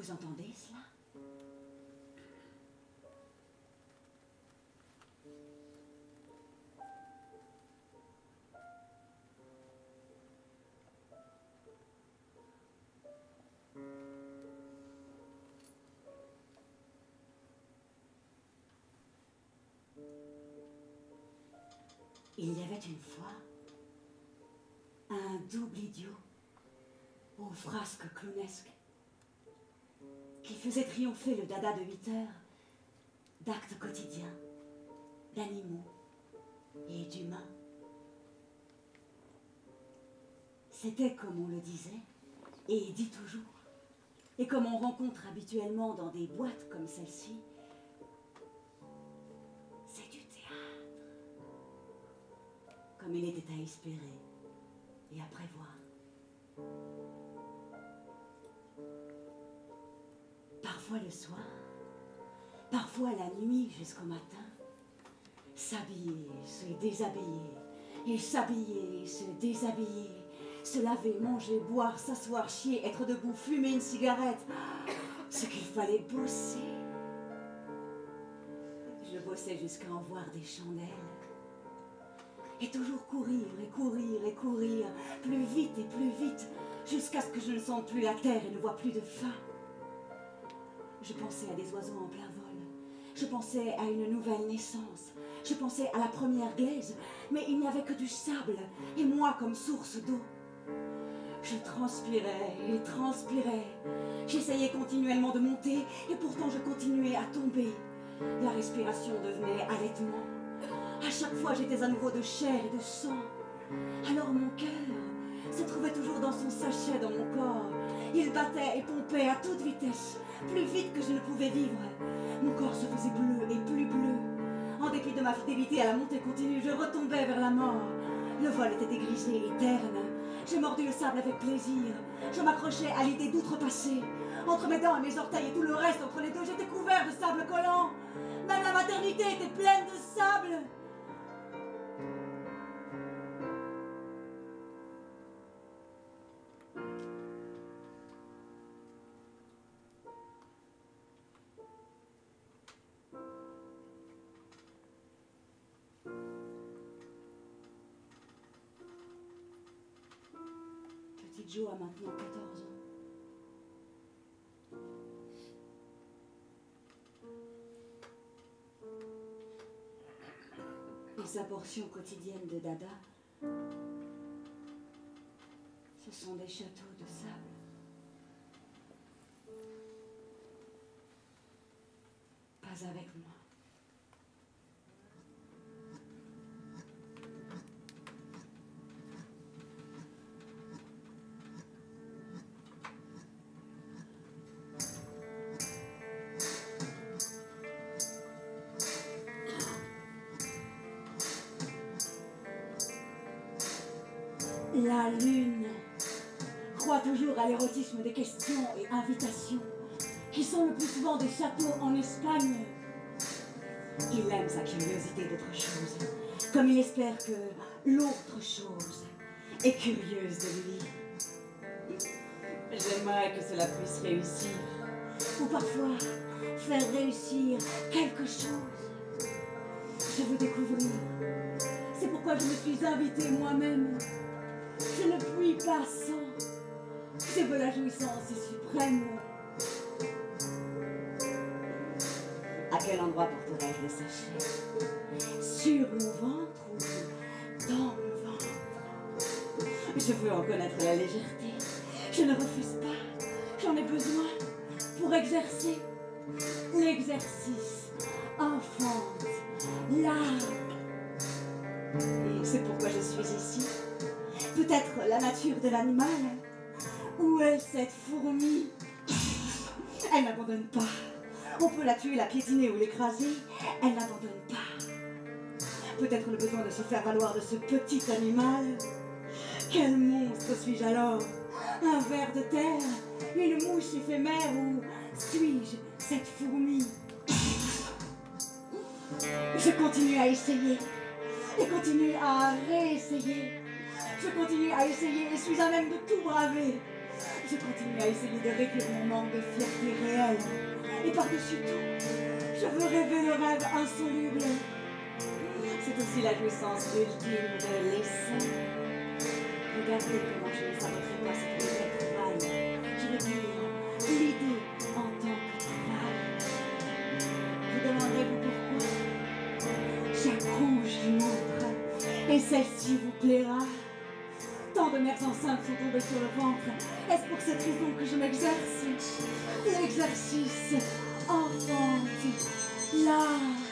Vous entendez cela? Il y avait une fois un double idiot aux frasques clownesques qui faisait triompher le dada de 8 heures d'actes quotidiens, d'animaux et d'humains. C'était comme on le disait et dit toujours, et comme on rencontre habituellement dans des boîtes comme celle-ci, c'est du théâtre. Comme il était à espérer et à prévoir. Parfois le soir, parfois la nuit jusqu'au matin, s'habiller, se déshabiller, et s'habiller, se déshabiller, se laver, manger, boire, s'asseoir, chier, être debout, fumer une cigarette, ce qu'il fallait bosser. Je bossais jusqu'à en voir des chandelles. Et toujours courir, et courir, et courir, plus vite et plus vite, jusqu'à ce que je ne sente plus la terre et ne vois plus de faim. Je pensais à des oiseaux en plein vol. Je pensais à une nouvelle naissance. Je pensais à la première glaise, mais il n'y avait que du sable, et moi comme source d'eau. Je transpirais et transpirais. J'essayais continuellement de monter, et pourtant je continuais à tomber. La respiration devenait halètement. À chaque fois, j'étais à nouveau de chair et de sang. Alors mon cœur se trouvait toujours dans son sachet dans mon corps. Il battait et pompait à toute vitesse, plus vite que je ne pouvais vivre. Mon corps se faisait bleu et plus bleu. En dépit de ma fidélité à la montée continue, je retombais vers la mort. Le vol était dégrisé et terne. J'ai mordu le sable avec plaisir. Je m'accrochais à l'idée d'outrepasser. Entre mes dents et mes orteils et tout le reste entre les deux, j'étais couvert de sable collant. Même la maternité était pleine de sable. Petite Jo a maintenant 14 ans. Et sa portion quotidienne de dada, ce sont des châteaux de sable. Pas avec moi. La lune croit toujours à l'érotisme des questions et invitations, qui sont le plus souvent des châteaux en Espagne. Il aime sa curiosité d'autre chose, comme il espère que l'autre chose est curieuse de lui. J'aimerais que cela puisse réussir, ou parfois faire réussir quelque chose. Je veux découvrir. C'est pourquoi je me suis invitée moi-même. Je ne puis pas sans. Je veux la jouissance suprême. À quel endroit porterai-je le sachet? Sur mon ventre ou dans mon ventre? Je veux en connaître la légèreté. Je ne refuse pas. J'en ai besoin pour exercer l'exercice enfante, l'art. Et c'est pourquoi je suis ici. Peut-être la nature de l'animal. Où est cette fourmi? Elle n'abandonne pas. On peut la tuer, la piétiner ou l'écraser. Elle n'abandonne pas. Peut-être le besoin de se faire valoir de ce petit animal. Quel monstre suis-je alors? Un ver de terre? Une mouche éphémère? Ou suis-je cette fourmi? Je continue à essayer. Et continue à réessayer. Je continue à essayer et suis à même de tout braver. Je continue à essayer de réduire mon manque de fierté réelle. Et par-dessus tout, je veux rêver le rêve insoluble. C'est aussi la jouissance ultime de l'essai. Regardez comment je ne saboterai pas cette nouvelle trouvaille. Je veux dire, l'idée en tant que travail. Vous demanderez-vous pourquoi? J'accouche d'une autre, et celle-ci vous plaira. Tant de mères enceintes sont tombées sur le ventre. Est-ce pour cette raison que je m'exerce? L'exercice enfante l'art.